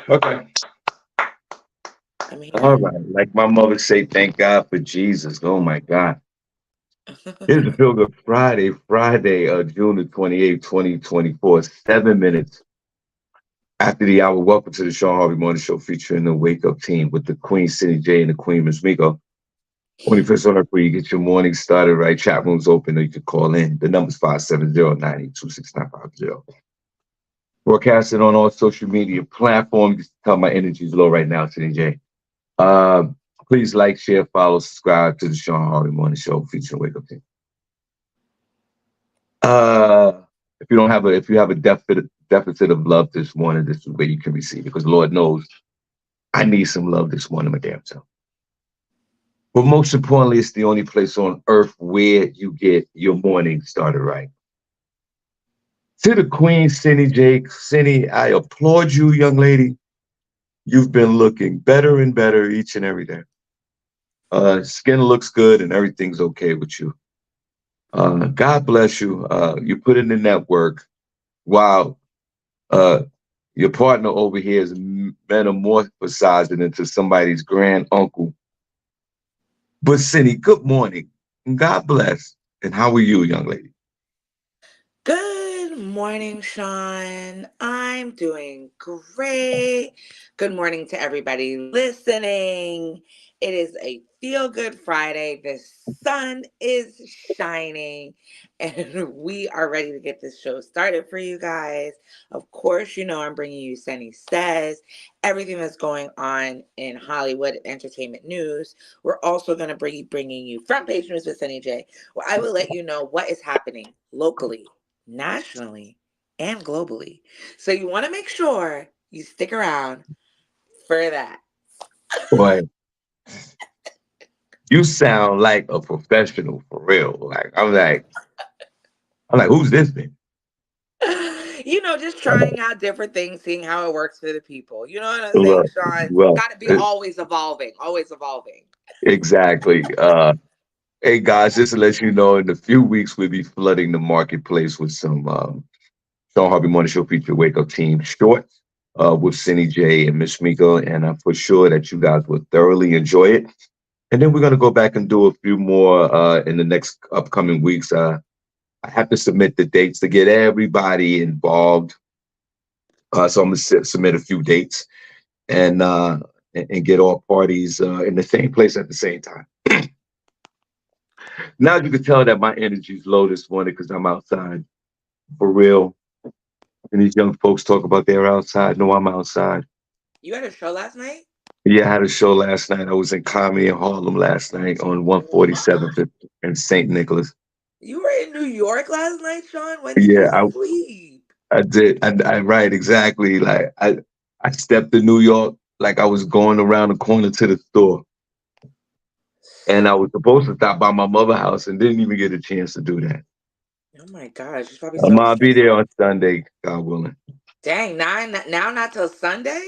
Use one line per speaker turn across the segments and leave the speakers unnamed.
Okay.
I'm
All
here.
right. Like my mother say, thank God for Jesus. Oh my God. Here's the Feel Good Friday, June the 28th, 2024. 7 minutes after the hour. Welcome to the Shawn Harvey Morning Show featuring the Wake Up Team with the Queen SennyJ and the Queen Miss Miko. 21st on earth where you get your morning started right. Chat room's open or you can call in. The number's 570-982-6950. Broadcasting on all social media platforms. You can tell my energy is low right now, SennyJ. Uh, please like, share, follow, subscribe to the Shawn Harvey Morning Show featuring Wake Up Team. If you don't have if you have a deficit of love this morning, this is where you can receive it. Because Lord knows I need some love this morning, my damn self. But most importantly, it's the only place on earth where you get your morning started right. To the Queen, Cindy Jake, Cindy, I applaud you, young lady. You've been looking better and better each and every day. Skin looks good and everything's okay with you. God bless you. You put in the network. Wow. Uh, your partner over here is metamorphosizing into somebody's grand uncle. But Cindy, good morning. God bless. And how are you, young lady?
Good morning, Sean. I'm doing great. Good morning to everybody listening. It is a feel good Friday. The sun is shining, and we are ready to get this show started for you guys. Of course, you know I'm bringing you Senny Says, everything that's going on in Hollywood entertainment news. We're also going to be bringing you front page news with Senny J, where I will let you know what is happening locally, nationally, and globally. So you want to make sure you stick around for that.
Boy, you sound like a professional for real. I'm like, who's this man?
Just trying out different things, seeing how it works for the people. You know what I'm saying,
Well,
Sean?
well,
Got to be always evolving, always evolving.
exactly. Hey guys, just to let you know, in a few weeks we'll be flooding the marketplace with some Shawn Harvey Morning Show feature Wake Up Team shorts with Cindy J and Miss Miko, and I'm for sure that you guys will thoroughly enjoy it. And then we're gonna go back and do a few more in the next upcoming weeks. I have to submit the dates to get everybody involved, so I'm gonna submit a few dates and and get all parties in the same place at the same time. Now you can tell that my energy's low this morning because I'm outside for real. And these young folks talk about they're outside. No, I'm outside.
You had a show last night?
Yeah, I had a show last night. I was in Comedy in Harlem last night on
What?
147th and St. Nicholas.
You were in New York last night, Sean? When did
Yeah,
you sleep?
I did. I right exactly. Like I stepped to New York like I was going around the corner to the store, and I was supposed to stop by my mother's house and didn't even get a chance to do that.
Oh my gosh, it's probably
I'm
so
gonna be there
stressful.
on Sunday, God willing.
Dang, now not till Sunday?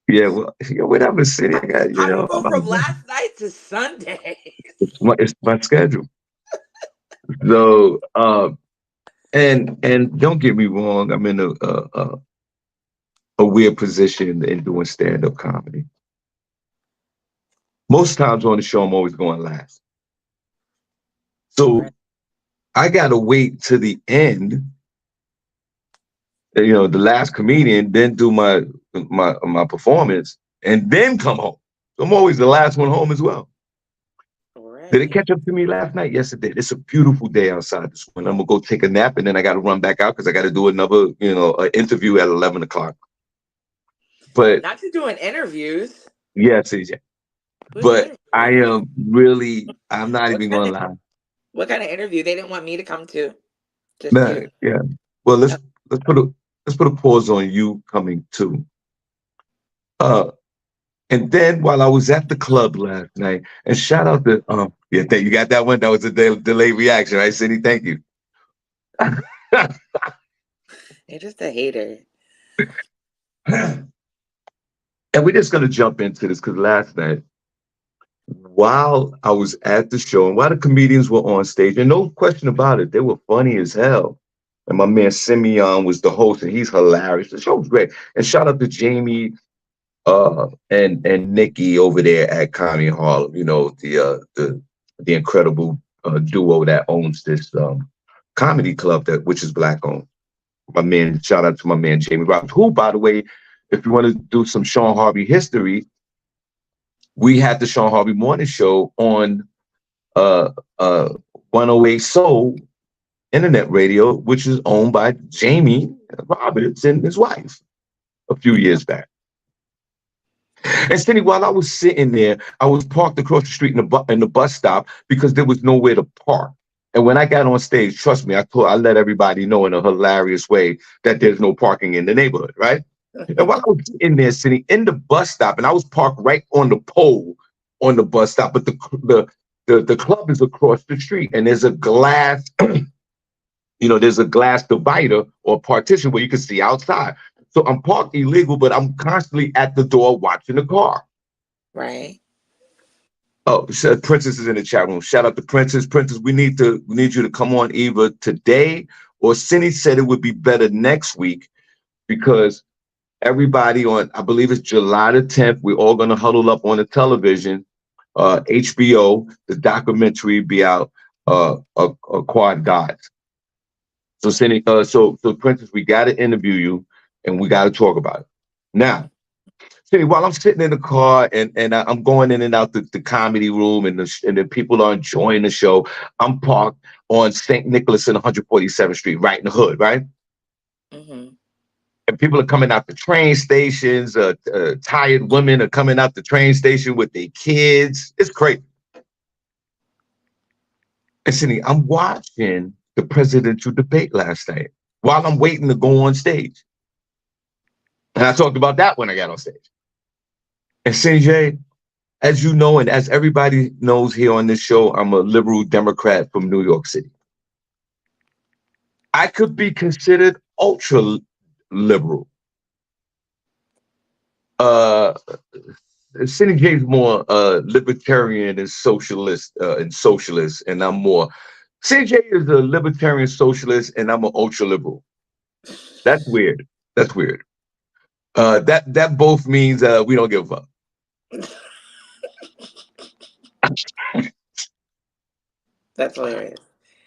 Yeah, well, yeah, whatever city I got,
How you go from last night to Sunday?
it's my schedule. So, and don't get me wrong, I'm in a weird position in doing stand up comedy. Most times on the show, I'm always going last. So
Right.
I gotta wait to the end, the last comedian, then do my performance, and then come home. So I'm always the last one home as well. Did it
Right.
catch up to me last night? Yes, it did. It's a beautiful day outside this morning. I'm gonna go take a nap, and then I got to run back out because I got to do another, interview at 11 o'clock. But
Not to doing interviews.
yes, CJ.
Who's
But I
interviewing?
am really. I'm not
What
even
kind
gonna
of
lie.
what kind of interview? They didn't want me to come to. Just
Nah,
you.
yeah. Well,
Oh,
let's put a pause on you coming too. Uh, and then while I was at the club last night, and shout out to yeah, you got that one. That was a delayed reaction, right, Cindy? Thank you.
you're just a hater.
And we're just gonna jump into this because last night, while I was at the show and while the comedians were on stage, and no question about it, they were funny as hell. And my man Simeon was the host, and he's hilarious. The show was great. And shout out to Jamie. and Nikki over there at Connie Harlem, you know, the incredible duo that owns this comedy club which is Black owned. My man, shout out to my man Jamie Roberts, who, by the way, if you want to do some Shawn Harvey history, we had the Shawn Harvey Morning Show on 108 Soul Internet Radio, which is owned by Jamie Roberts and his wife a few years back. And Cindy, while I was sitting there, I was parked across the street in the bus stop because there was nowhere to park. And when I got on stage, trust me, I let everybody know in a hilarious way that there's no parking in the neighborhood, right? And while I was in there sitting in the bus stop, and I was parked right on the pole on the bus stop, but the club is across the street, and there's a glass, there's a glass divider or partition where you can see outside. So I'm parked illegal, but I'm constantly at the door watching the car.
Right.
Oh, Princess is in the chat room. Shout out to Princess. Princess, we need you to come on either today, or Cindy said it would be better next week, because everybody on, I believe it's July the 10th, we're all going to huddle up on the television. HBO, the documentary be out, Quad Gods. So Cindy, so Princess, we got to interview you and we got to talk about it. Now, Cindy, while I'm sitting in the car and I'm going in and out the comedy room and the people are enjoying the show, I'm parked on St. Nicholas and 147th Street, right in the hood, right?
Mm-hmm.
And people are coming out the train stations. Tired women are coming out the train station with their kids. It's crazy. And Cindy, I'm watching the presidential debate last night while I'm waiting to go on stage. And I talked about that when I got on stage. And SennyJ, as you know, and as everybody knows here on this show, I'm a liberal Democrat from New York City. I could be considered ultra liberal. SennyJ's more libertarian and socialist, and I'm more. SennyJ is a libertarian socialist, and I'm an ultra liberal. That's weird. That's weird. That both means we don't give a fuck.
That's hilarious.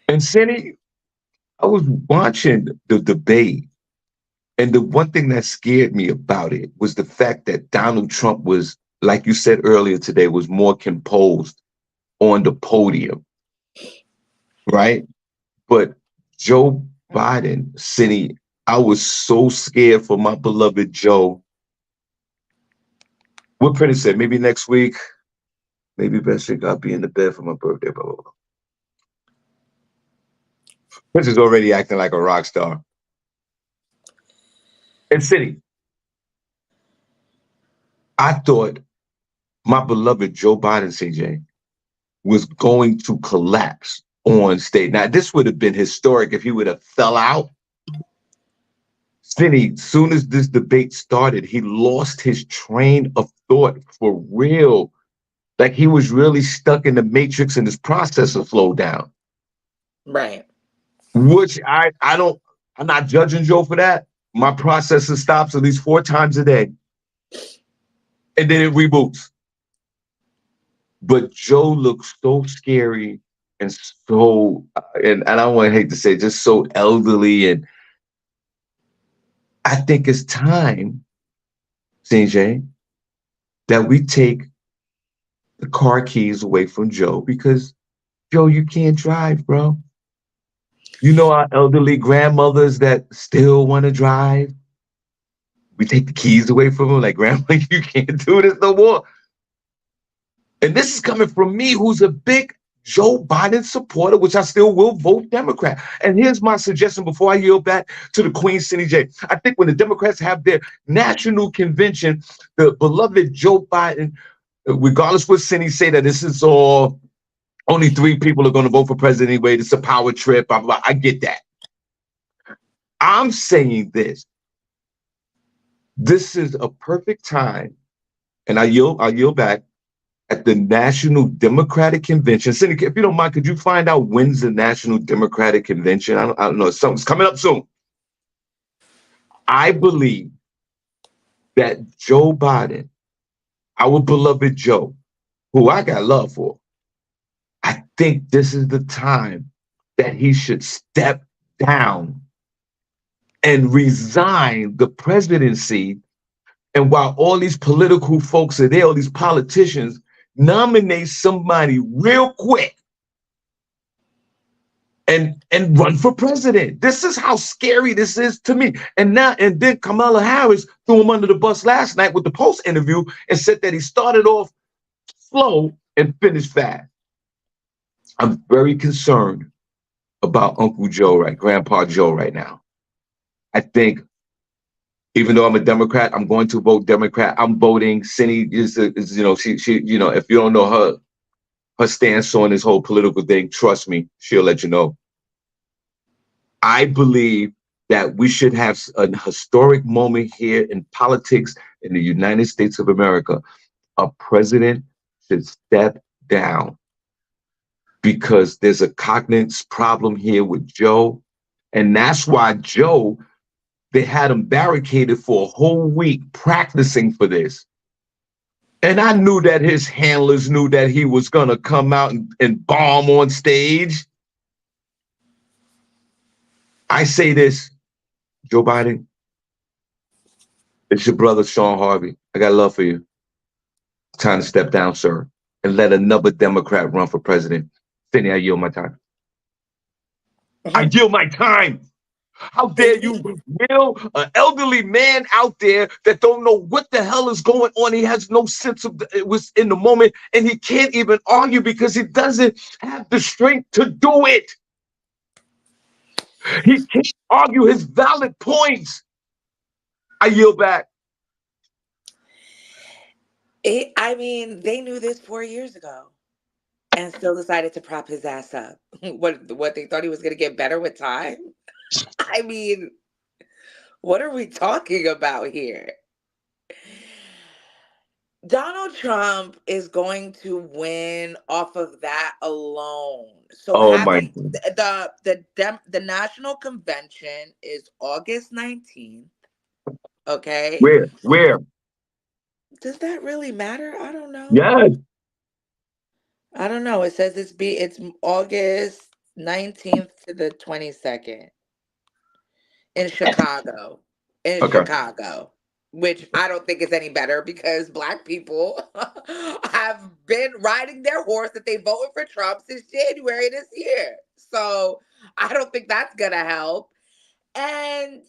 And Cindy, I was watching the debate, and the one thing that scared me about it was the fact that Donald Trump was, like you said earlier today, was more composed on the podium, right? But Joe Biden, Cindy, I was so scared for my beloved Joe. What Prince said, maybe next week, maybe best week I'll be in the bed for my birthday, blah, blah, blah. Prince is already acting like a rock star. And Cindy, I thought my beloved Joe Biden, CJ, was going to collapse on stage. Now, this would have been historic if he would have fell out. Cindy, soon as this debate started, he lost his train of thought for real. Like he was really stuck in the matrix and his processor slowed down.
Right.
Which I'm not judging Joe for that. My processor stops at least 4 times a day. And then it reboots. But Joe looks so scary and so, and I don't want to hate to say, just so elderly. And I think it's time, CJ, that we take the car keys away from Joe, because Joe, you can't drive, bro. You know our elderly grandmothers that still want to drive? We take the keys away from them, like, Grandma, you can't do this no more. And this is coming from me, who's a big Joe Biden supporter, which I still will vote Democrat. And here's my suggestion before I yield back to the Queen, SennyJ. I think when the Democrats have their national convention, the beloved Joe Biden, regardless what Cindy say, that this is all, only 3 people are going to vote for president anyway, it's a power trip, blah, blah, blah. I get that. I'm saying this. This is a perfect time, and I'll yield back, at the National Democratic Convention. Cindy, if you don't mind, could you find out when's the National Democratic Convention? I don't know. Something's coming up soon. I believe that Joe Biden, our beloved Joe, who I got love for, I think this is the time that he should step down and resign the presidency. And while all these political folks are there, all these politicians, nominate somebody real quick and run for president. This is how scary this is to me. And then Kamala Harris threw him under the bus last night with the Post interview and said that he started off slow and finished fast. I'm very concerned about Uncle Joe, Grandpa Joe right now. I think even though I'm a Democrat, I'm going to vote Democrat. I'm voting. Senny is she if you don't know her stance on this whole political thing, trust me, she'll let you know. I believe that we should have a historic moment here in politics in the United States of America. A president should step down because there's a cognitive problem here with Joe. And that's why Joe, they had him barricaded for a whole week practicing for this. And I knew that his handlers knew that he was going to come out and bomb on stage. I say this, Joe Biden, it's your brother, Shawn Harvey. I got love for you. It's time to step down, sir, and let another Democrat run for president. Senny, I yield my time. I yield my time. How dare you will an elderly man out there that don't know what the hell is going on. He has no sense of it was in the moment, and he can't even argue because he doesn't have the strength to do it. He can't argue his valid points. I yield back.
I mean, they knew this 4 years ago and still decided to prop his ass up. What they thought he was going to get better with time? I mean, what are we talking about here? Donald Trump is going to win off of that alone. So having the national convention is August 19th. Okay.
Where?
Does that really matter? I don't know.
Yes.
I don't know. It says it's August 19th to the 22nd in Chicago. Chicago. Which I don't think is any better because Black people have been riding their horse that they voted for Trump since January this year. So I don't think that's going to help. And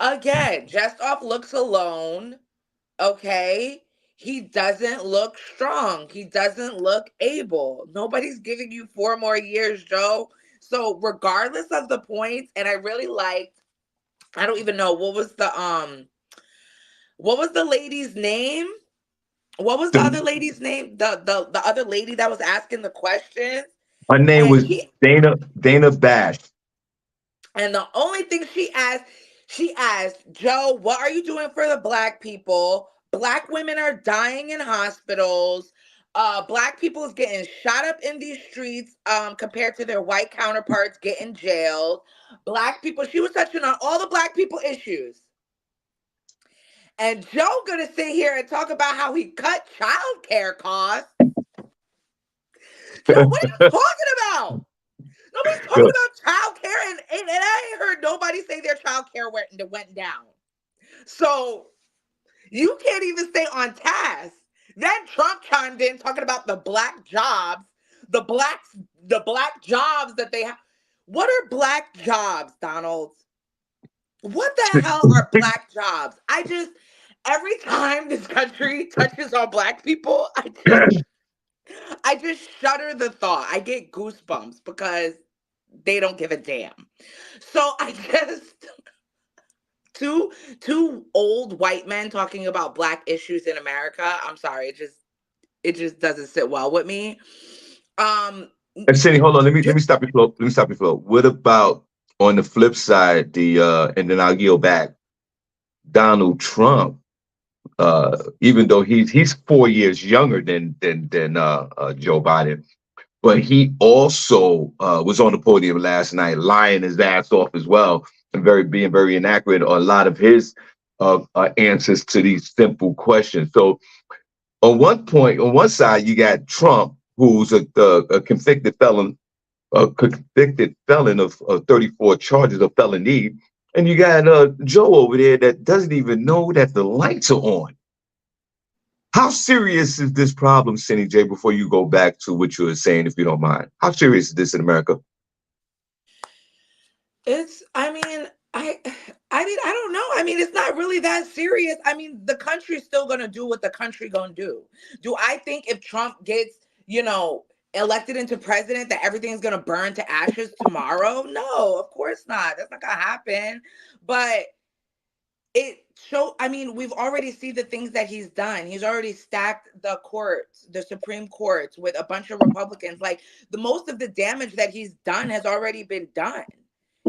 again, just off looks alone, okay, he doesn't look strong. He doesn't look able. Nobody's giving you 4 more years, Joe. So regardless of the points, and I really liked, I don't even know, what was the lady's name? What was the other lady's name? The other lady that was asking the questions.
Her name was Dana Bash.
And the only thing she asked, Joe, what are you doing for the Black people? Black women are dying in hospitals. Black people is getting shot up in these streets compared to their white counterparts getting jailed. Black people, she was touching on all the Black people issues. And Joe gonna sit here and talk about how he cut child care costs. Joe, what are you talking about? Nobody's talking about child care, and I ain't heard nobody say their child care went down. So you can't even stay on task. Then Trump chimed in talking about the Black jobs, the Black jobs that they have. What are Black jobs, Donald? What the hell are Black jobs? Every time this country touches on Black people, I just shudder the thought. I get goosebumps because they don't give a damn. So I just two old white men talking about Black issues in America. I'm sorry, it just doesn't sit well with me.
And Senny, hold on, let me stop your flow. What about on the flip side, and then I'll yield back, Donald Trump? Even though he's 4 years younger than Joe Biden, but he also was on the podium last night lying his ass off as well and being very inaccurate on a lot of his answers to these simple questions. So on one side, you got Trump, who's a convicted felon of 34 charges of felony. And you got Joe over there that doesn't even know that the lights are on. How serious is this problem, SennyJ, before you go back to what you were saying, if you don't mind? How serious is this in America?
I mean, I don't know. I mean, it's not really that serious. I mean, the country's still gonna do what the country gonna do. Do I think if Trump gets, elected into president that everything's gonna burn to ashes tomorrow? No, of course not. That's not gonna happen. But I mean, we've already seen the things that he's done. He's already stacked the courts, the Supreme Courts, with a bunch of Republicans. Like, the most of the damage that he's done has already been done.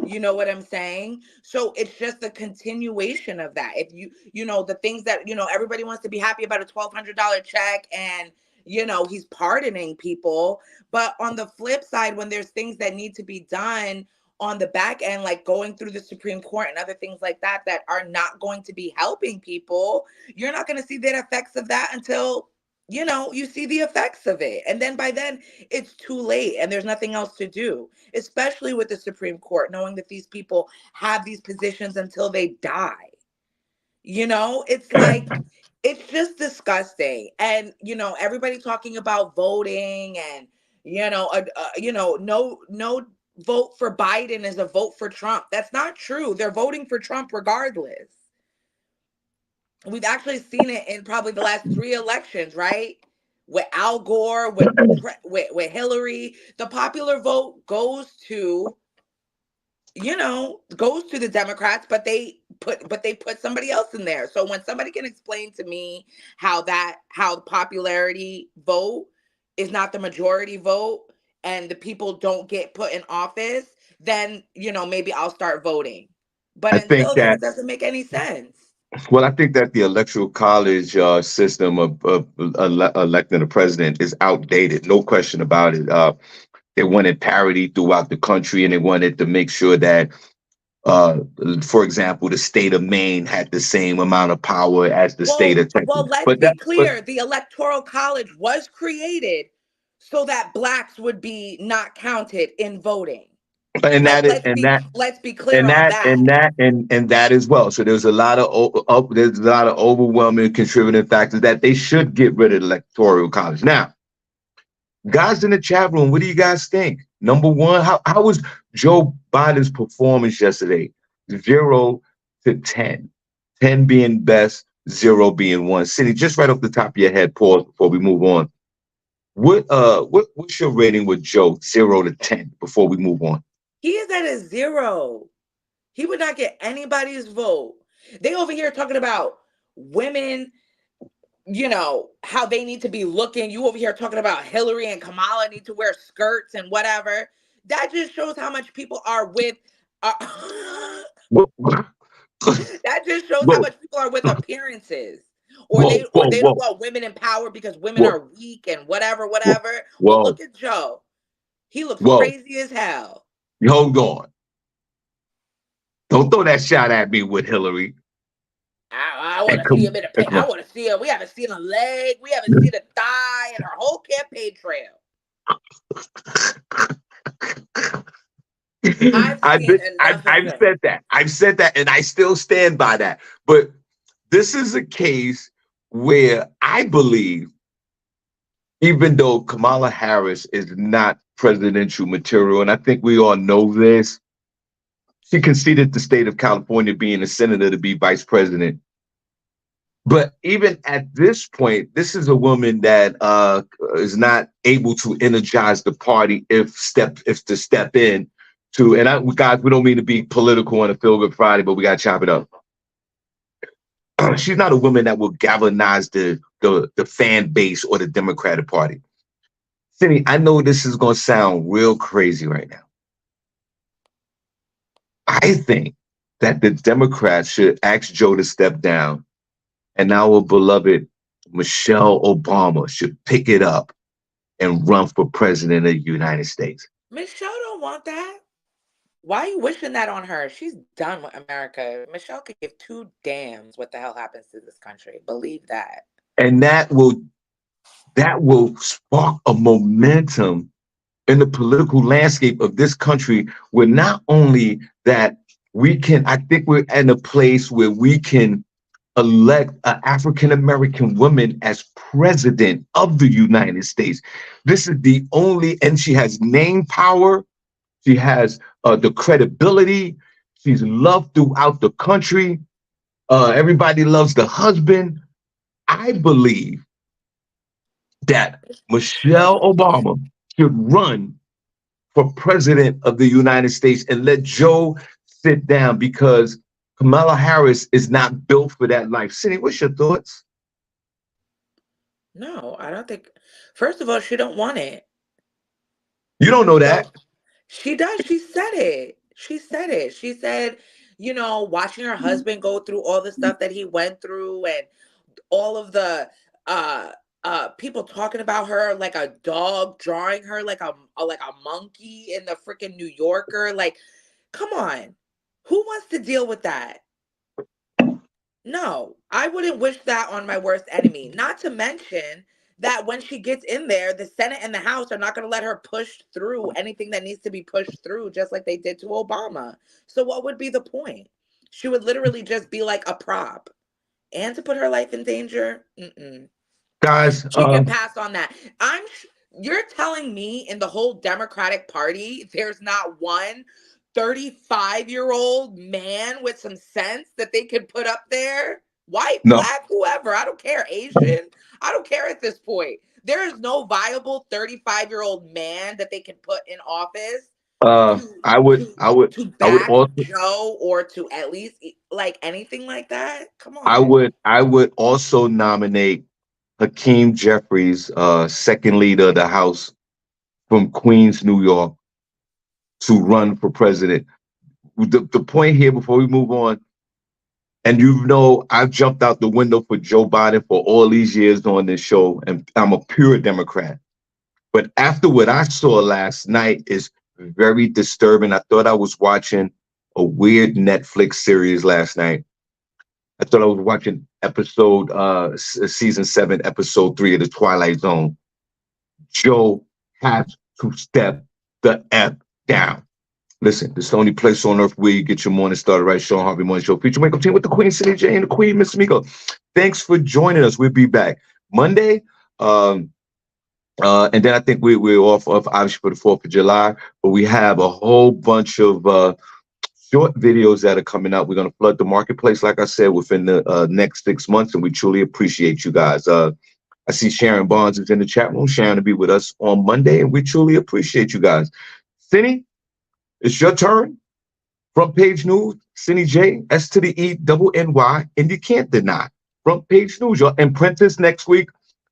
You know what I'm saying? So it's just a continuation of that. If the things that, everybody wants to be happy about a $1,200 check, and, he's pardoning people. But on the flip side, when there's things that need to be done on the back end, like going through the Supreme Court and other things like that, that are not going to be helping people, you're not going to see the effects of that until, you see the effects of it. And then by then it's too late and there's nothing else to do, especially with the Supreme Court, knowing that these people have these positions until they die. It's like, it's just disgusting. And, everybody talking about voting and, no vote for Biden is a vote for Trump. That's not true. They're voting for Trump regardless. We've actually seen it in probably the last 3 elections, right? With Al Gore, with Hillary. The popular vote goes to the Democrats, but they put somebody else in there. So when somebody can explain to me how the popularity vote is not the majority vote and the people don't get put in office, then maybe I'll start voting. But
I think
until then,
that
it doesn't make any sense.
Well, I think that the electoral college system of electing a president is outdated. No question about it. They wanted parity throughout the country, and they wanted to make sure that, for example, the state of Maine had the same amount of power as the state of Texas.
Well, let's be clear. The electoral college was created so that blacks would be not counted in voting.
And
Let's be clear on that.
And that as well. So there's a lot of overwhelming contributing factors that they should get rid of the electoral college. Now, guys in the chat room, what do you guys think? Number one, how was Joe Biden's performance yesterday? 0 to 10. 10 being best, 0 being one. Cindy, just right off the top of your head, pause before we move on. What's your rating with Joe, 0 to 10, before we move on?
He is at a 0. He would not get anybody's vote. They over here talking about women, how they need to be looking. You over here talking about Hillary and Kamala need to wear skirts and whatever. That just shows how much people are with. That just shows how much people are with appearances. Or they don't want women in power because women are weak and whatever. Well, look at Joe. He looks crazy as hell.
Hold on. Don't throw that shot at me with Hillary.
I want to see him in a pit. I want to see him. We haven't seen a leg. We haven't seen a thigh and her whole campaign trail.
I've said that, and I still stand by that. But this is a case where I believe, even though Kamala Harris is not presidential material, and I think we all know this, she conceded the state of California being a senator to be vice president. But even at this point, this is a woman that is not able to energize the party if to step in to. And guys, we don't mean to be political on a Feel Good Friday, but we got to chop it up. She's not a woman that will galvanize the fan base or the Democratic Party. Cindy, I know this is going to sound real crazy right now. I think that the Democrats should ask Joe to step down, and our beloved Michelle Obama should pick it up and run for president of the United States.
Michelle don't want that. Why are you wishing that on her? She's done with America. Michelle could give two damns what the hell happens to this country. Believe that.
And that will spark a momentum in the political landscape of this country, where not only that I think we're in a place where we can elect an African American woman as president of the United States. This is the only, and she has name power. She has the credibility. She's loved throughout the country. Everybody loves the husband. I believe that Michelle Obama should run for president of the United States and let Joe sit down, because Kamala Harris is not built for that life. Cindy, what's your thoughts?
No, I don't think. First of all, she don't want it.
You don't know
So
that.
she does. She said it. She said it. She said, watching her husband go through all the stuff that he went through and all of the uh people talking about her like a dog, drawing her like a monkey in the freaking New Yorker. Like, come on. Who wants to deal with that? No, I wouldn't wish that on my worst enemy. Not to mention that when she gets in there, the Senate and the House are not going to let her push through anything that needs to be pushed through, just like they did to Obama. So, what would be the point? She would literally just be like a prop. And to put her life in danger,
Guys,
she can pass on that. You're telling me in the whole Democratic Party, there's not one 35-year-old man with some sense that they could put up there? White,
no.
black, whoever. I don't care. Asian. I don't care at this point. There is no viable 35-year-old man that they can put in office to
I would,
to
I would,
to
I would
back
also,
Joe or to at least like anything like that. Come
I
on.
would, I would also nominate Hakeem Jeffries, second leader of the House from Queens, New York, to run for president. The point here, before we move on, and I've jumped out the window for Joe Biden for all these years on this show, and I'm a pure Democrat. But after what I saw last night is very disturbing. I thought I was watching a weird Netflix series last night. I thought I was watching season 7, episode 3 of The Twilight Zone. Joe has to step the F down. Listen, this is the only place on earth where you get your morning started, right? Shawn Harvey Morning Show. Feature Wake Up Team with the Queen, SennyJ, and the Queen, Miss Miko. Thanks for joining us. We'll be back Monday. And then I think we're off of obviously for the 4th of July, but we have a whole bunch of short videos that are coming out. We're going to flood the marketplace, like I said, within the next 6 months, and we truly appreciate you guys. I see Sharon Barnes is in the chat room. Sharon will be with us on Monday, and we truly appreciate you guys. Cindy, it's your turn. Front page news, SennyJ, S to the E, double NY, and you can't deny. Front page news, y'all. And Prentice next week,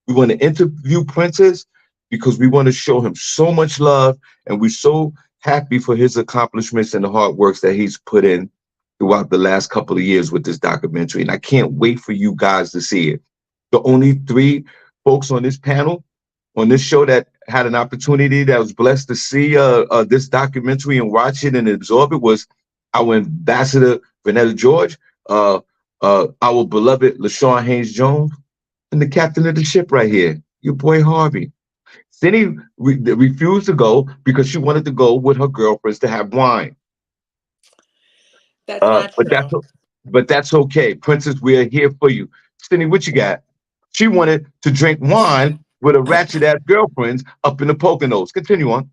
we want to interview Prentice because we want to show him so much love, and we're so happy for his accomplishments and the hard works that he's put in throughout the last couple of years with this documentary. And I can't wait for you guys to see it. The only 3 folks on this panel, on this show, that had an opportunity, that was blessed to see this documentary and watch it and absorb it, was our ambassador, Vanetta George, our beloved LaShawn Haynes Jones, and the captain of the ship right here, your boy Harvey. Cindy refused to go because she wanted to go with her girlfriends to have wine.
That's not
But
true.
that's okay. Princess, we are here for you. Cindy, what you got? She wanted to drink wine with a ratchet ass girlfriends up in the Poconos. Continue on.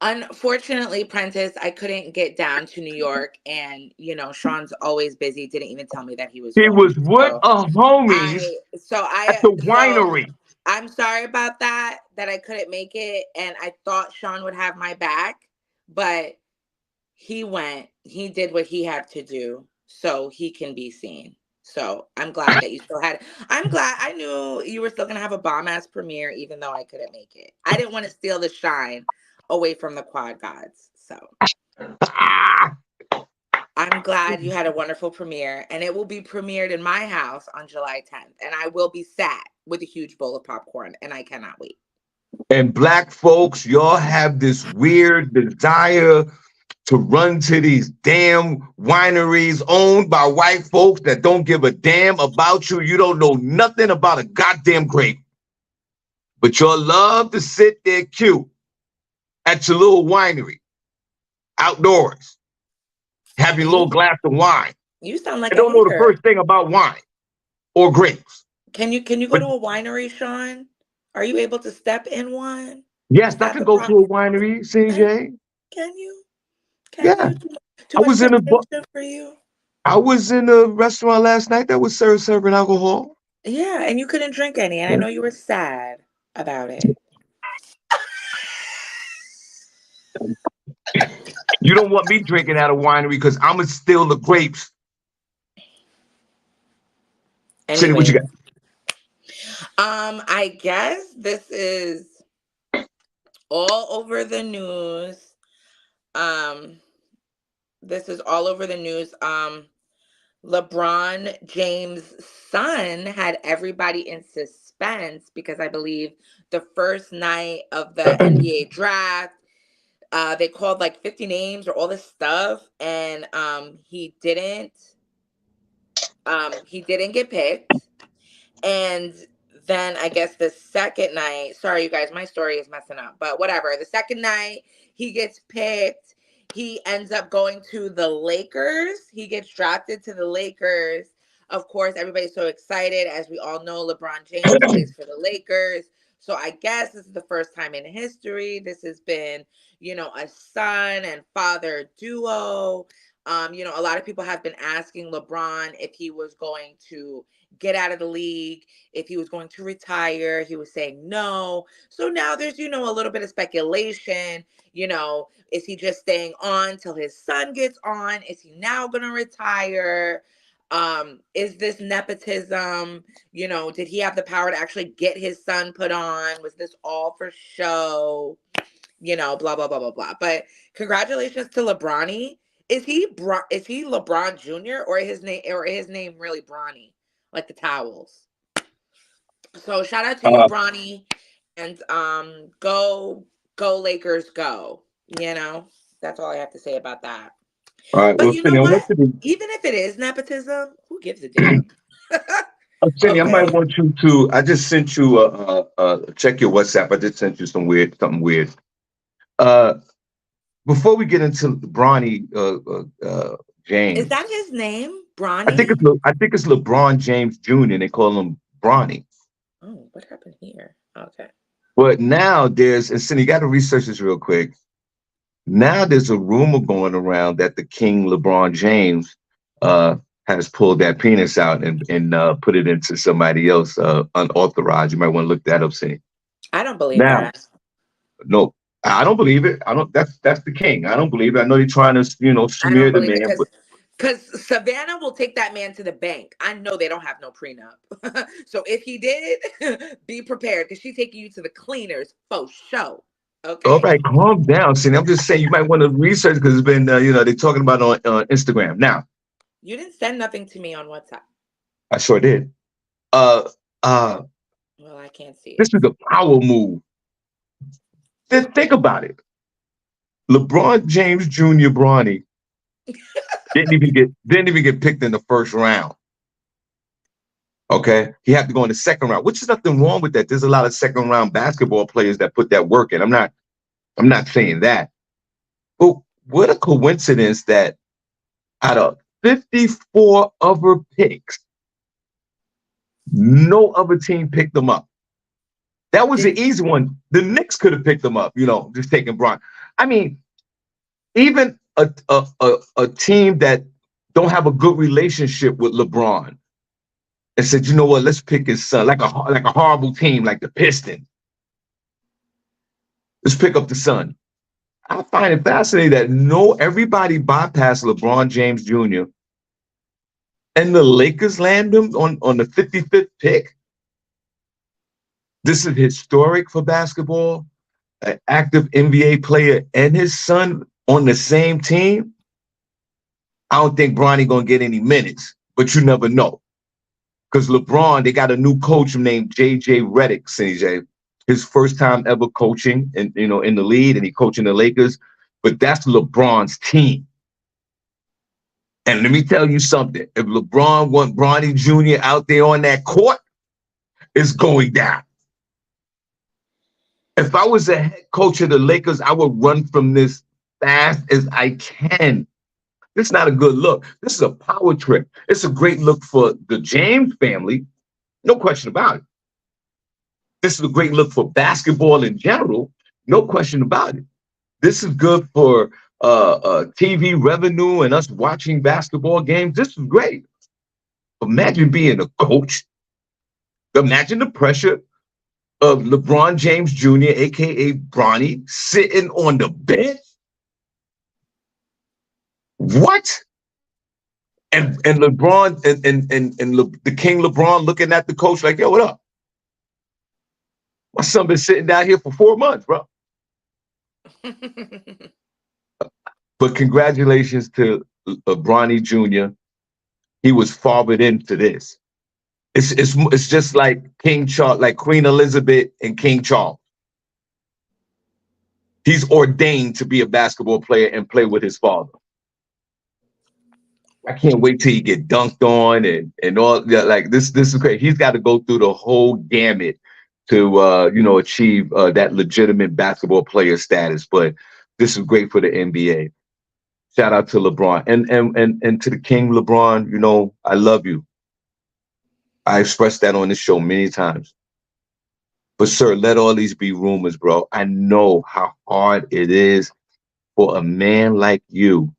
Unfortunately, Prentice, I couldn't get down to New York, and Sean's always busy. Didn't even tell me that he was
He
going.
was with
So
a homies
I, so
at
I,
the
so
winery.
I'm sorry about that. That I couldn't make it, and I thought Sean would have my back, but he went. He did what he had to do, so he can be seen. So I'm glad that you still had. I'm glad. I knew you were still gonna have a bomb ass premiere, even though I couldn't make it. I didn't want to steal the shine away from the quad gods. So I'm glad you had a wonderful premiere, and it will be premiered in my house on July 10th, and I will be sat with a huge bowl of popcorn, and I cannot wait.
And Black folks, y'all have this weird desire to run to these damn wineries owned by white folks that don't give a damn about you. You don't know nothing about a goddamn grape. But you'll love to sit there cute at your little winery, outdoors, have your little glass of wine.
You sound like
I
a
don't know the
hater.
first thing about wine or grapes.
Can you go
But
to a winery, Shawn? Are you able to step in one?
yes,
Is
I
that
can
the
go to a
problem?
winery,
Can,
SennyJ.
can you? Can
Yeah,
you? Too
I
much
was in a
temptation for you?
I was in a restaurant last night that was serving alcohol.
Yeah, and you couldn't drink any, and I
Yeah.
know you were sad about it.
You don't want me drinking at a winery because I'm gonna steal the grapes. Cindy, what you
Anyway,
got?
I guess this is all over the news. Um, this is all over the news. LeBron James' son had everybody in suspense because I believe the first night of the NBA draft, they called like 50 names or all this stuff, and he didn't get picked. And then I guess the second night, sorry you guys, my story is messing up, but whatever. The second night he gets picked. He ends up going to the Lakers. He gets drafted to the Lakers. Of course, everybody's so excited. As we all know, LeBron James plays for the Lakers. So I guess this is the first time in history this has been, a son and father duo. A lot of people have been asking LeBron if he was going to get out of the league, if he was going to retire. He was saying no. So now there's, a little bit of speculation. Is he just staying on till his son gets on? Is he now going to retire? Is this nepotism? Did he have the power to actually get his son put on? Was this all for show? Blah, blah, blah, blah, blah. But congratulations to LeBronny. Is he LeBron Jr. or his name really Bronny? Like the towels. So shout out to you,
Uh,
Bronny, and go Lakers, go. That's all I have to say about that.
all right,
But
well,
you know
Cindy, I want
what?
you to,
Even if it is nepotism, who gives a damn?
Cindy, I might
Okay.
want you to. I just sent you check your WhatsApp. I just sent you something weird. Uh, Before we get into Bronny
Is
James,
that his name, Bronny?
I think it's LeBron James Jr. They call him Bronny.
Oh, what happened here? Okay.
But now and Cindy, you got to research this real quick. Now there's a rumor going around that the King LeBron James has pulled that penis out and put it into somebody else unauthorized. You might want to look that up, Cindy.
I don't believe
Now,
that.
no, I don't believe it. I don't. That's the King. I don't believe it. I know they're trying to
I
smear
don't
the
believe it
man, but
because Savannah will take that man to the bank. I know they don't have no prenup. So if he did, be prepared because she's taking you to the cleaners for show.
all
Okay.
right, calm down, Cindy. I'm just saying you might want to research because it's been they're talking about on Instagram. Now,
You didn't send nothing to me on WhatsApp.
I sure did. Uh, uh,
Well, I can't see
this
it.
is a power move. Then think about it. LeBron James Jr. Bronny didn't even get picked in the first round. Okay, he had to go in the second round, which is nothing wrong with that. There's a lot of second round basketball players that put that work in. I'm not saying that, but what a coincidence that out of 54 other picks, no other team picked them up. That was the easy one. The Knicks could have picked them up, just taking Bron. I mean, even a team that don't have a good relationship with LeBron and said, you know what, let's pick his son, like a horrible team like the Pistons. Let's pick up the son. I find it fascinating that everybody bypassed LeBron James Jr. and the Lakers land him on the 55th pick. This is historic for basketball. An active NBA player and his son on the same team. I don't think Bronny gonna get any minutes, but you never know. Because LeBron, they got a new coach named JJ Redick, SennyJ. His first time ever coaching in the league, and he coaching the Lakers. but that's LeBron's team. And let me tell you something. If LeBron want Bronny Jr. out there on that court, it's going down. If I was a head coach of the Lakers, I would run from this fast as I can. This is not a good look. This is a power trip. It's a great look for the James family. No question about it. This is a great look for basketball in general. No question about it. This is good for TV revenue and us watching basketball games. This is great. Imagine being a coach. Imagine the pressure of LeBron James Jr., aka Bronny, sitting on the bench. What? And LeBron and the King LeBron looking at the coach like, yo, what up? My son been sitting down here for 4 months, bro. But congratulations to Bronny Jr. He was fathered into this. It's just like King Charles, like Queen Elizabeth and King Charles. He's ordained to be a basketball player and play with his father. I can't wait till he get dunked on and all that. Like this is great. He's got to go through the whole gamut to achieve that legitimate basketball player status. But this is great for the NBA. Shout out to LeBron and to the King LeBron. You know, I love you. I expressed that on this show many times. But sir, let all these be rumors, bro. I know how hard it is for a man like you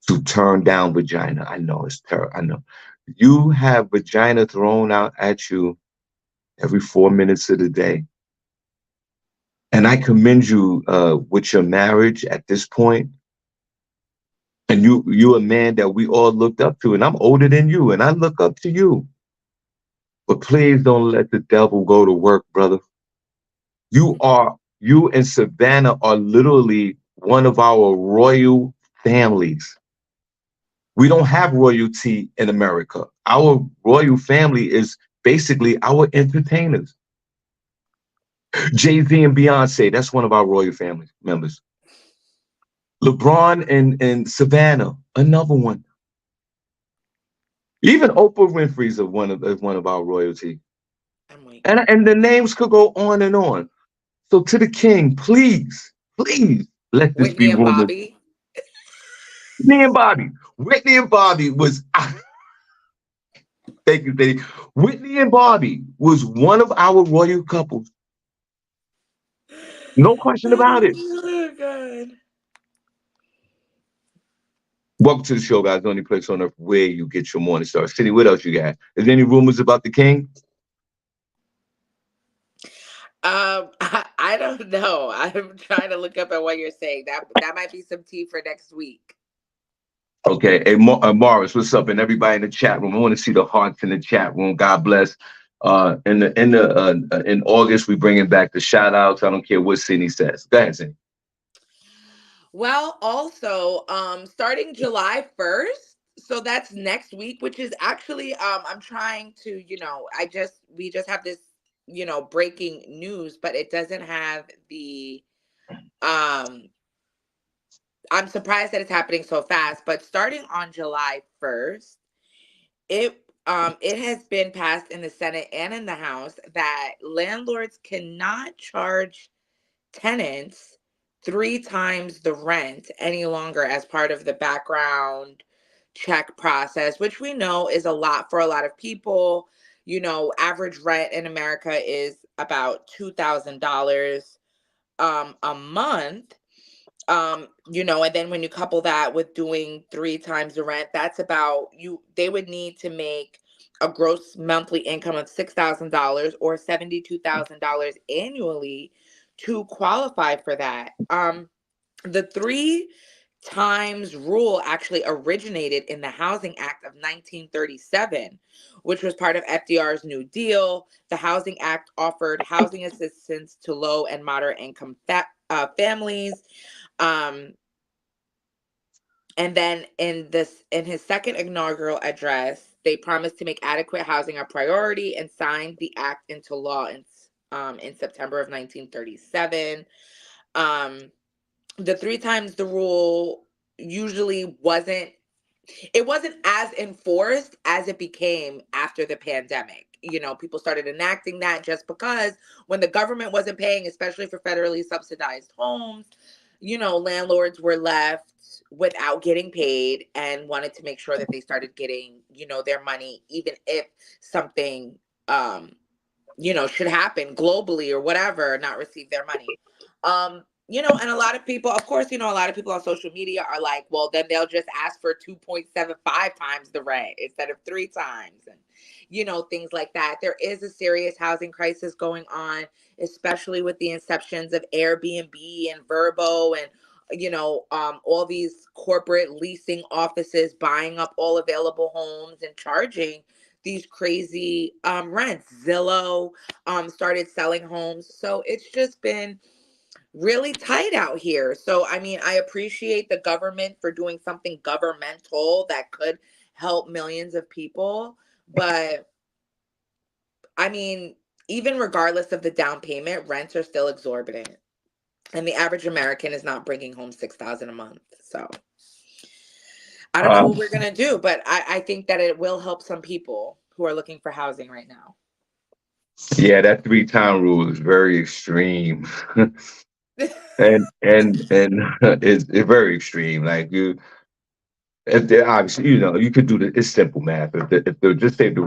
to turn down vagina. I know it's terrible. I know. You have vagina thrown out at you every 4 minutes of the day. And I commend you with your marriage at this point. And you're a man that we all looked up to. And I'm older than you, and I look up to you. But please don't let the devil go to work, brother. You and Savannah are literally one of our royal families. We don't have royalty in America. Our royal family is basically our entertainers. Jay-Z and Beyonce, that's one of our royal family members. LeBron and Savannah, another one. Even Oprah Winfrey's one of our royalty. And the names could go on and on. So to the king, please let this be
Whitney and
rumors.
Bobby.
Whitney and Bobby was thank you, Dave. Whitney and Bobby was one of our royal couples. No question about it.
Oh, God.
Welcome to the show, guys. The only place on earth where you get your morning start. Cindy, what else you got? Is there any rumors about the king?
I don't know. I'm trying to look up at what you're saying. That might be some tea for next week.
Okay. Hey, Morris, what's up? And everybody in the chat room. I want to see the hearts in the chat room. God bless. In August, we bringing back the shout outs. I don't care what Cindy says. Go ahead, Cindy.
Well, also, starting July 1st, so that's next week, which is actually, I'm trying to, we just have this, breaking news, but it doesn't have the, I'm surprised that it's happening so fast, but starting on July 1st, it has been passed in the Senate and in the House that landlords cannot charge tenants 3 times the rent any longer as part of the background check process, which we know is a lot for a lot of people. Average rent in America is about $2,000 a month. And then when you couple that with doing 3 times the rent, that's about they would need to make a gross monthly income of $6,000 or $72,000 annually to qualify for that. The 3 times rule actually originated in the Housing Act of 1937, which was part of FDR's New Deal. The Housing Act offered housing assistance to low and moderate income families. And then in his second inaugural address, they promised to make adequate housing a priority and signed the act into law in September of 1937. the 3 times the rule usually wasn't it wasn't as enforced as it became after the pandemic. People started enacting that just because when the government wasn't paying, especially for federally subsidized homes, landlords were left without getting paid and wanted to make sure that they started getting, their money, even if something, should happen globally or whatever, not receive their money. And a lot of people, of course, a lot of people on social media are like, well, then they'll just ask for 2.75 times the rent instead of 3 times. And, things like that. There is a serious housing crisis going on, especially with the inceptions of Airbnb and Verbo and, all these corporate leasing offices buying up all available homes and charging these crazy rents. Zillow started selling homes. So it's just been really tight out here. So, I mean, I appreciate the government for doing something governmental that could help millions of people. But I mean, even regardless of the down payment, rents are still exorbitant. And the average American is not bringing home 6,000 a month. So I don't know what we're going to do, but I think that it will help some people who are looking for housing right now.
Yeah, that 3-time rule is very extreme. and it's very extreme. Like if they're obviously, you could do it's simple math. If they're just say if the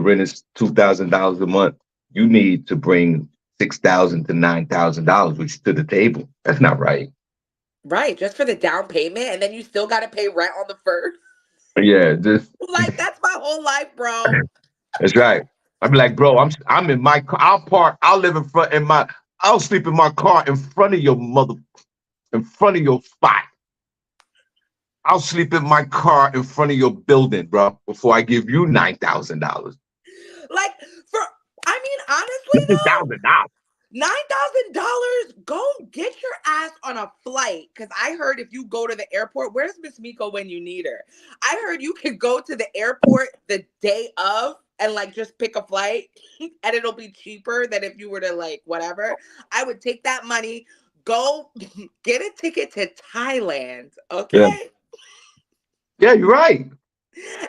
rent is $2,000 a month, you need to bring $6,000 to $9,000 which to the table. That's not right.
Right, just for the down payment, and then you still got to pay rent on the first.
Yeah, just
like that's my whole life, bro.
That's right. I'm like, bro, I'm in my car. I'll live in front I'll sleep in my car in front of in front of your spot. I'll sleep in my car in front of your building, bro, before I give you $9,000.
Like I mean, honestly though, $9,000, go get your ass on a flight. Because I heard if you go to the airport, where's Miss Miko when you need her? I heard you can go to the airport the day of and like just pick a flight and it'll be cheaper than if you were to like whatever. I would take that money, go get a ticket to Thailand, okay?
Yeah, you're right.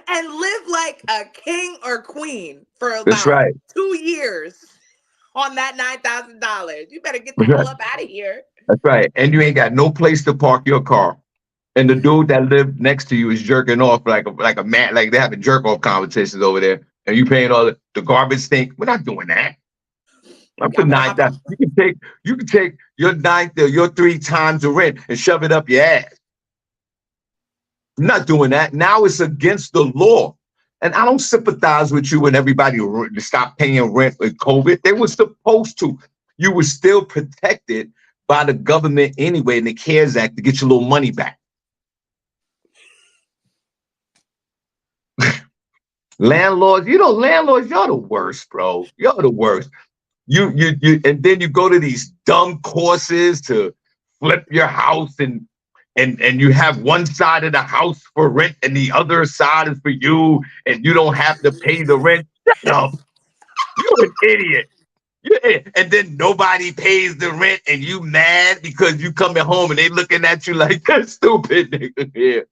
And live like a king or queen for
That's
about
right.
2 years on that $9,000. You better get the hell up out of here.
That's right. And you ain't got no place to park your car. And the dude that lived next to you is jerking off like a man, like they having jerk off competitions over there. And you paying all the garbage stink. We're not doing that. I'm for $9,000. You can take your 3 times the rent and shove it up your ass. I'm not doing that. Now it's against the law. And I don't sympathize with you and everybody to stop paying rent with COVID. They were supposed to. You were still protected by the government anyway in the CARES Act to get your little money back. Landlords, landlords, you're the worst, bro. You're the worst. You and then you go to these dumb courses to flip your house and you have one side of the house for rent and the other side is for you and you don't have to pay the rent. Shut up. You're an idiot. And then nobody pays the rent and you mad because you coming home and they looking at you like that stupid nigga here.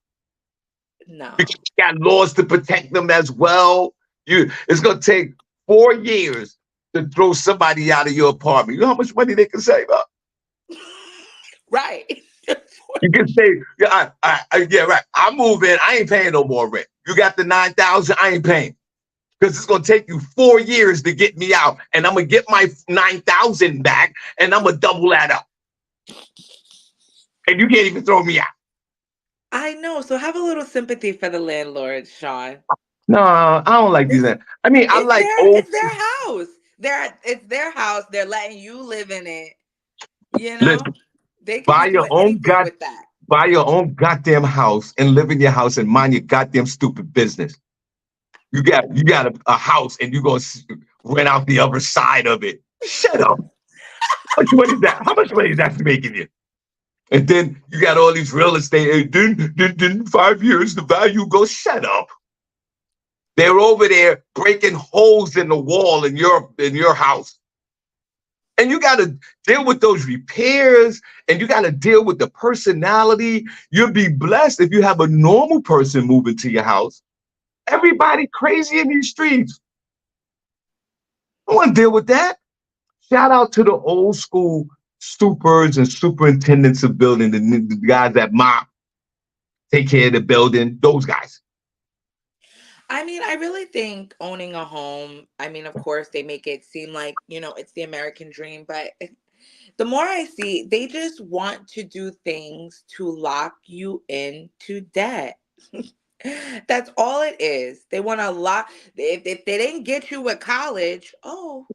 No.
You got laws to protect them as well. It's gonna take 4 years to throw somebody out of your apartment. You know how much money they can save up?
Right.
You can say, yeah, right. I move in, I ain't paying no more rent. You got the 9,000, I ain't paying. Because it's gonna take you 4 years to get me out. And I'm gonna get my 9,000 back and I'm gonna double that up. And you can't even throw me out.
I know. So have a little sympathy for the landlords, Shawn.
No, I don't like these. I mean, I like
it's their house. It's their house. They're letting you live in it.
Listen,
they can do anything with that.
Buy your own goddamn house and live in your house and mind your goddamn stupid business. You got a house and you gonna rent out the other side of it. Shut up. How much money is that? How much money is that making you? And then you got all these real estate. Then 5 years the value goes. Shut up. They're over there breaking holes in the wall in your house. And you got to deal with those repairs, and you got to deal with the personality. You'll be blessed if you have a normal person moving to your house. Everybody crazy in these streets. I want to deal with that. Shout out to the old school supers and superintendents of building, the guys that mop, take care of the building, those guys.
I mean, I really think owning a home, I mean, of course, they make it seem like, it's the American dream, but the more I see, they just want to do things to lock you into debt. That's all it is. They want to lock, if they didn't get you with college, oh,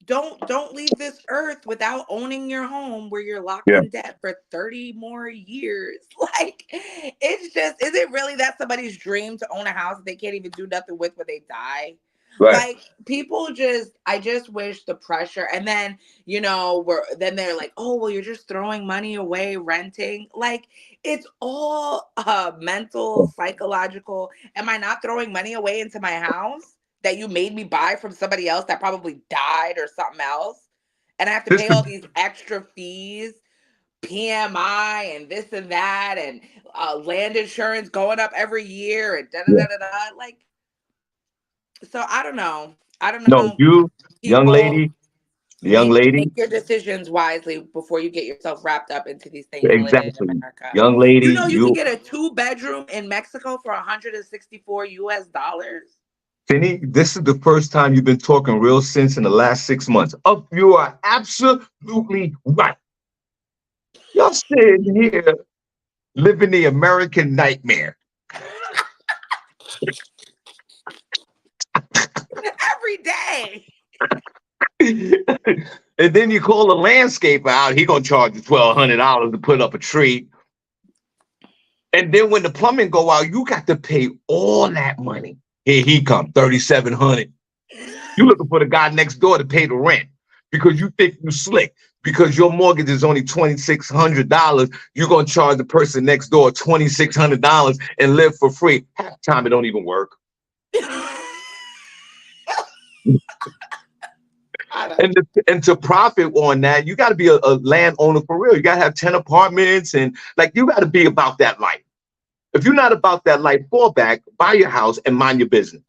don't leave this earth without owning your home where you're locked
Yeah,
in debt for 30 more years. Like, it's just, is it really that somebody's dream to own a house that they can't even do nothing with when they die?
right.
Like, people just, I just wish the pressure. And then, then they're like, oh, well, you're just throwing money away renting. Like, it's all mental, psychological. Am I not throwing money away into my house that you made me buy from somebody else that probably died or something else? And I have to
This
pay all these extra fees, PMI and this and that, and land insurance going up every year and da da
yeah.
da da da. Like, so I don't know. I don't
No,
know.
you, young
People,
lady, young
make
lady,
your decisions wisely before you get yourself wrapped up into these things living in
exactly.
America.
Young lady,
You can
you,
get a 2-bedroom in Mexico for 164 US dollars.
Finny, this is the first time you've been talking real sense in the last 6 months. You are absolutely right. Y'all sitting here living the American nightmare.
Every day.
And then you call a landscaper out, he gonna charge you $1,200 to put up a tree. And then when the plumbing go out, you got to pay all that money. Here he come, 3,700. You looking for the guy next door to pay the rent because you think you slick. Because your mortgage is only $2,600, you're gonna charge the person next door $2,600 and live for free. Half the time it don't even work. And to profit on that, you got to be a landowner for real. You got to have 10 apartments, and like you got to be about that life. If you're not about that life, fall back, buy your house, and mind your business.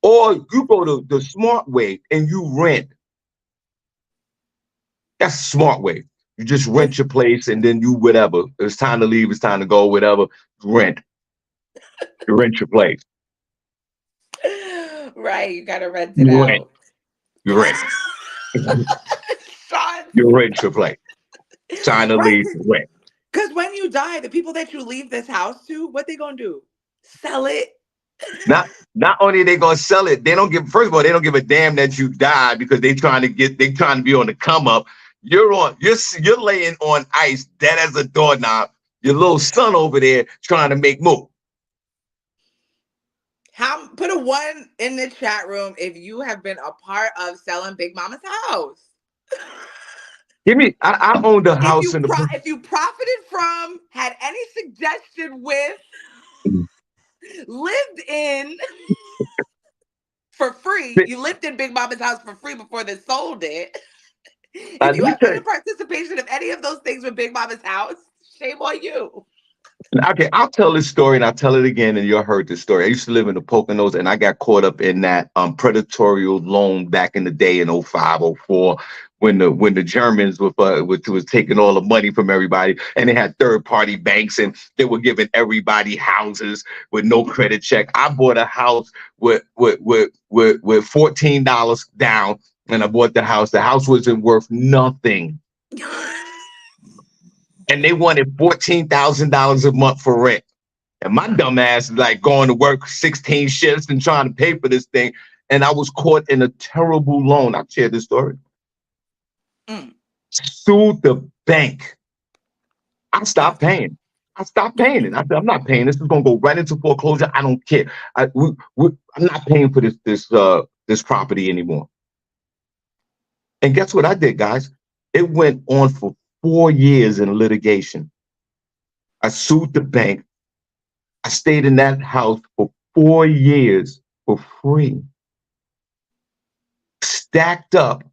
Or you go to the smart way and you rent. That's the smart way. You just rent your place and then you whatever. It's time to leave. It's time to go. Whatever. Rent. You rent your place.
Right, you gotta rent it
You rent.
out.
You rent.
Sean,
You rent your place. Time to
right?
leave. Rent.
Because when you die, the people that you leave this house to, what they gonna do? Sell it?
Not only are they gonna sell it, they don't give. First of all, they don't give a damn that you died because they trying to be on the come up. You're laying on ice, dead as a doorknob. Your little son over there trying to make move.
Put a 1 in the chat room if you have been a part of selling Big Mama's house.
Give me. I owned a house in the.
If you profited from, had any suggestion with, lived in for free. You lived in Big Mama's house for free before they sold it. If
Let
you
me
have
tell
any
you.
participation of any of those things with Big Mama's house, shame on you.
Okay, I'll tell this story and I'll tell it again, and you'll heard this story. I used to live in the Poconos, and I got caught up in that predatory loan back in the day in '05, '04, when the Germans was taking all the money from everybody, and they had third party banks, and they were giving everybody houses with no credit check. I bought a house with $14 down, and I bought the house. The house wasn't worth nothing. And they wanted $14,000 a month for rent. And my dumb ass is like going to work 16 shifts and trying to pay for this thing. And I was caught in a terrible loan. I've shared this story. Sued the bank. I stopped paying. I stopped paying it. I said, I'm not paying. This is going to go right into foreclosure. I don't care. I'm not paying for this property anymore. And guess what I did, guys? It went on for 4 years in litigation. I sued the bank. I stayed in that house for 4 years for free. Stacked up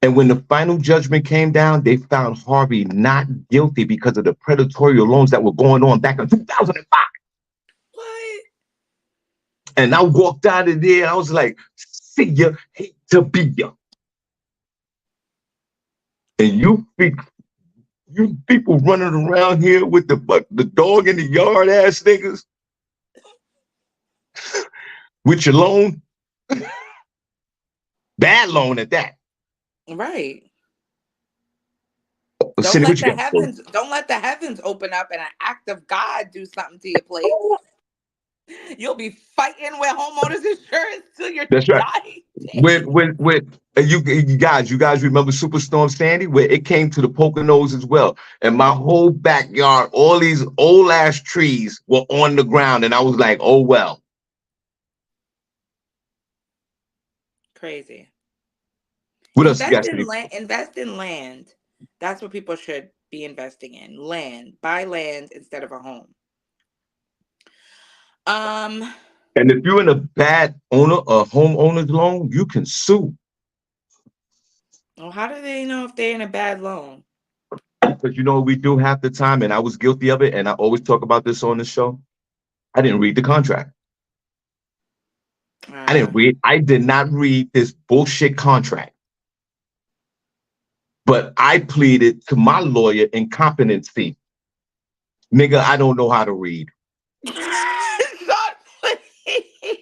And when the final judgment came down, they found Harvey not guilty because of the predatory loans that were going on back in 2005.
What?
And I walked out of there, and I was like, see ya, hate to be ya. And you people running around here with the dog in the yard ass niggas with your loan. Bad loan at that.
Right.
Cindy, what you got?
Don't let the heavens open up and an act of God do something to your place. You'll be fighting with homeowners insurance till you're
That's right.
dying.
When you guys remember Superstorm Sandy, where it came to the Poconos as well, and my whole backyard, all these old ass trees were on the ground, and I was like, oh well.
Crazy.
What else you got?
Invest in land. That's what people should be investing in. Land. Buy land instead of a home.
And if you're in a bad homeowner's loan, you can sue.
Well, how do they know if they're in a bad loan?
Because we do half the time, and I was guilty of it, and I always talk about this on the show. I didn't read the contract. I did not read this bullshit contract. But I pleaded to my lawyer incompetency. Nigga, I don't know how to read.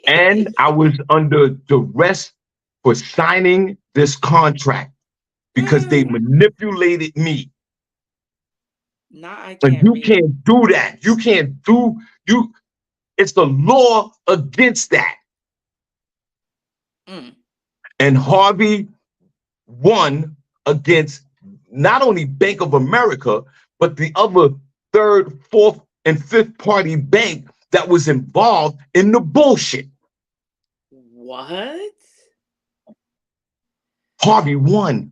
And I was under duress for signing this contract because they manipulated me.
I can't.
But you can't do that. You can't do it's the law against that. And Harvey won against not only Bank of America, but the other third, fourth, and fifth party bank that was involved in the bullshit.
What?
Harvey won.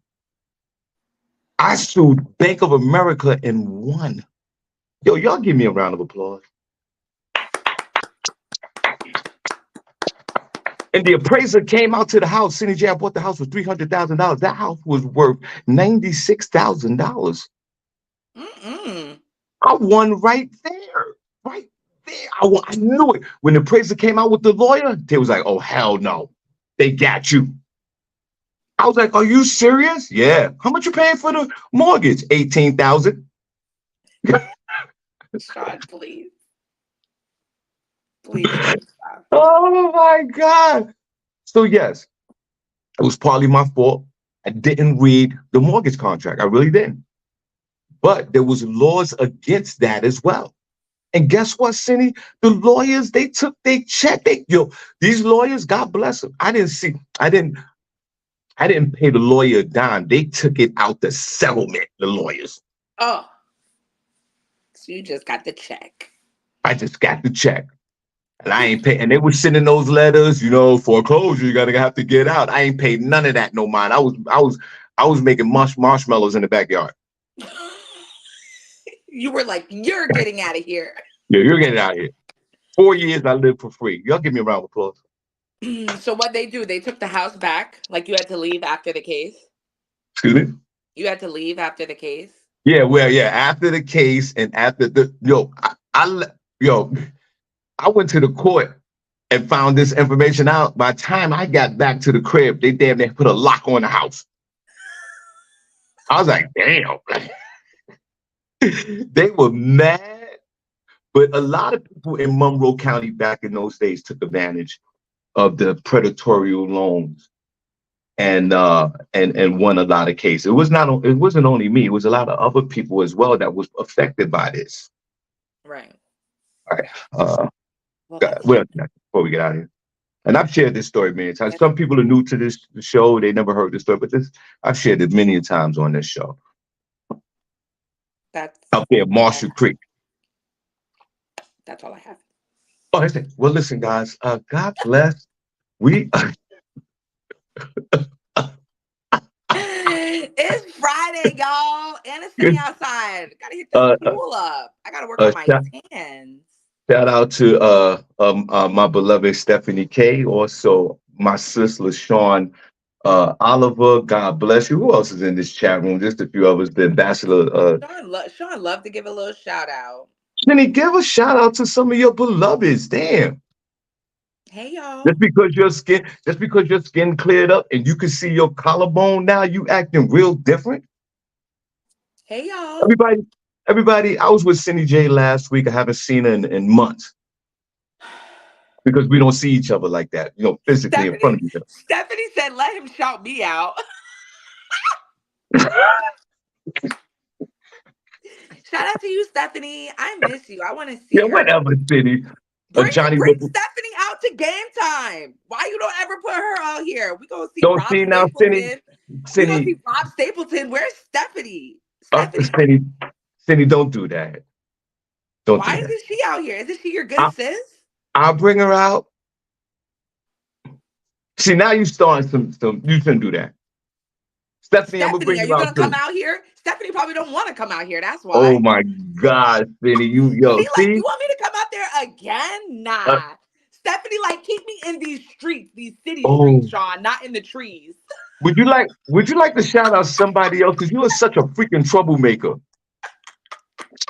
I sued Bank of America and won. Yo, y'all give me a round of applause. And the appraiser came out to the house. SennyJ, I bought the house for $300,000. That house was worth $96,000. I won right there. Right there. I knew it. When the appraiser came out with the lawyer, they was like, oh, hell no. They got you. I was like, are you serious? Yeah. How much you paying for the mortgage? $18,000.
Shawn, please. Please stop.
Oh my God. So yes, it was partly my fault. I didn't read the mortgage contract. I really didn't. But there was laws against that as well. And guess what, Cindy? The lawyers, they took their check. These lawyers, God bless them. I didn't pay the lawyer a dime. They took it out the settlement, the lawyers.
Oh. So you just got the check.
I just got the check. And I ain't paying. And they were sending those letters, foreclosure, you're gonna have to get out. I ain't paid none of that no mind. I was making marshmallows in the backyard.
You were like, you're getting out of here.
Yeah, you're getting out of here. 4 years I lived for free. Y'all give me a round of applause.
So what they do, they took the house back. Like you had to leave after the case.
Excuse me?
You had to leave after the case?
Yeah, well, yeah, after the case and after I went to the court and found this information out. By the time I got back to the crib, they damn near put a lock on the house. I was like, damn. They were mad. But a lot of people in Monroe County back in those days took advantage of the predatory loans and won a lot of cases. It wasn't only me, it was a lot of other people as well that was affected by this.
Right.
All right. Before we get out of here. And I've shared this story many times. Some people are new to this show, they never heard this story, but I've shared it many times on this show.
That's
out there, Marshall Creek.
That's all I have.
Oh, that's it. Well, listen, guys. God bless.
It's Friday, y'all, and it's sunny outside. Gotta hit the pool up. I gotta work on my hands.
Shout out to my beloved Stephanie K. Also, my sister Shawn Oliver, God bless you. Who else is in this chat room? Just a few of us. The ambassador.
Sean love to give a little shout out.
Jenny, give a shout out to some of your beloveds. Damn.
Hey y'all.
Just because your skin cleared up and you can see your collarbone now, you acting real different.
Hey y'all.
Everybody, I was with SennyJ last week. I haven't seen her in months because we don't see each other like that, physically in front of each other.
Stephanie said, let him shout me out. Shout out to you, Stephanie. I miss you. I want to see her.
Whatever, Cindy.
Bring Stephanie out to game time. Why you don't ever put her out here? We gonna see
Don't
Rob
see now,
Stapleton.
Cindy.
We gonna see Rob Stapleton. Where's Stephanie?
Cindy, don't do that.
Why isn't she out here? Isn't she your good sis?
I'll bring her out. See, now you starting some. You shouldn't do that. Stephanie, I'm gonna bring you out.
Are you gonna come out here? Stephanie probably don't want to come out here. That's why.
Oh my God, Cindy, you
see? Like, you want me to come out there again? Nah. Stephanie, like, keep me in these streets, these city streets, Shawn, not in the trees.
Would you like to shout out somebody else? Because you are such a freaking troublemaker.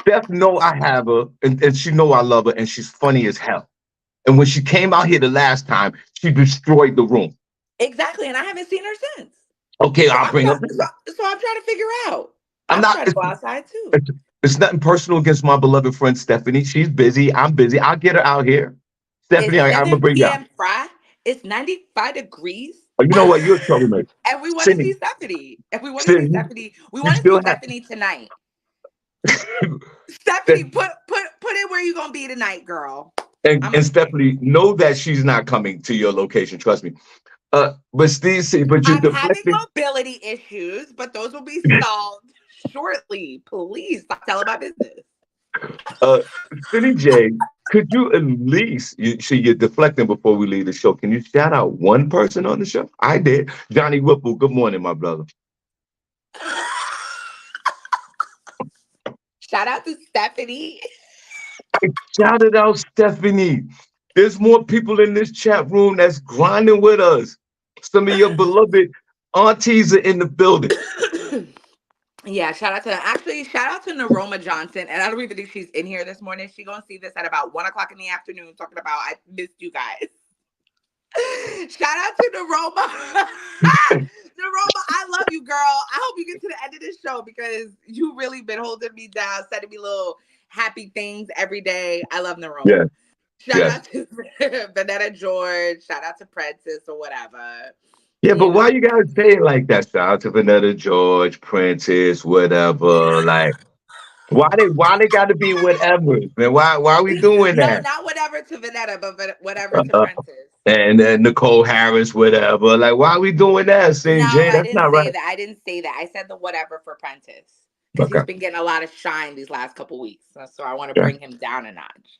Steph know I have her, and she know I love her, and she's funny as hell. And when she came out here the last time, she destroyed the room.
Exactly, and I haven't seen her since.
Okay, I'll bring her.
So I'm trying to figure out. I'm trying to go outside too.
It's nothing personal against my beloved friend Stephanie. She's busy. I'm busy. I'll get her out here. Stephanie, I'm gonna bring you out.
It's 95 degrees.
Oh, you know what? You're a troublemaker.
And we want to see Stephanie. We want to see Stephanie tonight. Stephanie, put it where you gonna be tonight, girl.
And Stephanie, know that she's not coming to your location. Trust me. But Steve,
I'm having mobility issues, but those will be solved shortly. Please stop telling my business.
SennyJ, could you at least, you're deflecting before we leave the show. Can you shout out one person on the show? I did. Johnny Whipple, good morning, my brother.
Shout out to Stephanie.
I shouted out Stephanie. There's more people in this chat room that's grinding with us. Some of your beloved aunties are in the building.
Yeah, shout out to Naroma Johnson. And I don't even think she's in here this morning. She's going to see this at about 1 o'clock in the afternoon talking about, I missed you guys. Shout out to Naroma. Naroma, I love you, girl. I hope you get to the end of this show because you really been holding me down, sending me little happy things every day. I love Naroma.
Yeah.
Shout out to Vanetta George. Shout out to Princess or whatever.
Yeah, but why you gotta say it like that? Shout out to Vanetta George, Princess, whatever. Like, why they gotta be whatever? Man, why are we doing that?
No, not whatever to Vanetta, but whatever to Princess.
And then Nicole Harris, whatever. Like, why are we doing that?
No, that's not right. I didn't say that. I said the whatever for Prentice. Because he's been getting a lot of shine these last couple weeks. So I want to bring him down a notch.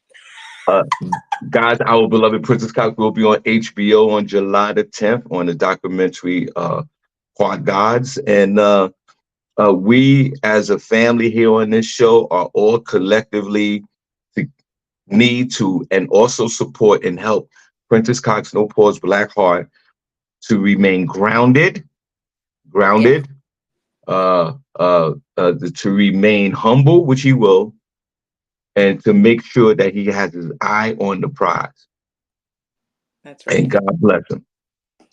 Guys, our beloved Princess Cox will be on HBO on July the 10th on the documentary Quad Gods. And we as a family here on this show are all collectively need to and also support and help Princess Cox No Pause Black Heart to remain grounded, to remain humble, which he will, and to make sure that he has his eye on the prize.
That's right.
And God bless him.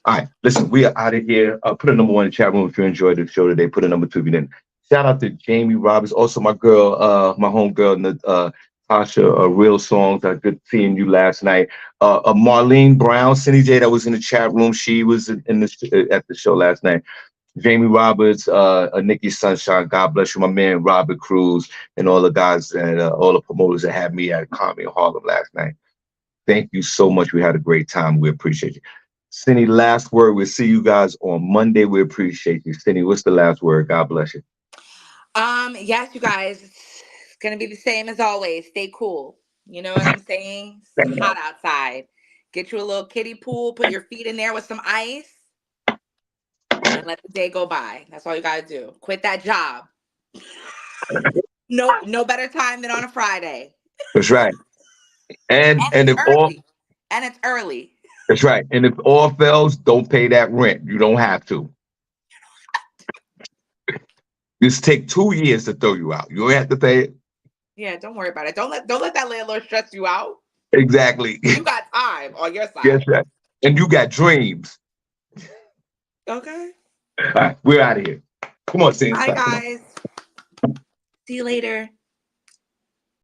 All right, listen, we are out of here. Put a number 1 in the chat room if you enjoyed the show today. Put a number 2 if you didn't. Shout out to Jamie Roberts, also my girl, my homegirl, Tasha, Real Songs. Good seeing you last night. Marlene Brown, SennyJ, that was in the chat room. She was at the show last night. Jamie Roberts, Nikki Sunshine, God bless you, my man Robert Cruz, and all the guys and all the promoters that had me at Comedy in Harlem last night. Thank you so much. We had a great time. We appreciate you. Cindy, last word. We'll see you guys on Monday. We appreciate you. Cindy, what's the last word? God bless you.
Yes, you guys. It's gonna be the same as always. Stay cool. You know what I'm saying? It's hot outside. Get you a little kiddie pool. Put your feet in there with some ice. And let the day go by. That's all you gotta do. Quit that job. No better time than on a Friday.
That's right. And
it's early.
That's right. And if all fails, don't pay that rent. You don't have to. Just take 2 years to throw you out. You don't have to pay it.
Yeah, don't worry about it. Don't let that landlord stress you out.
Exactly.
You got time on your side.
Yes, right. And you got dreams.
Okay.
All right, we're out of here. Come on, Sam.
Bye, guys. See you later.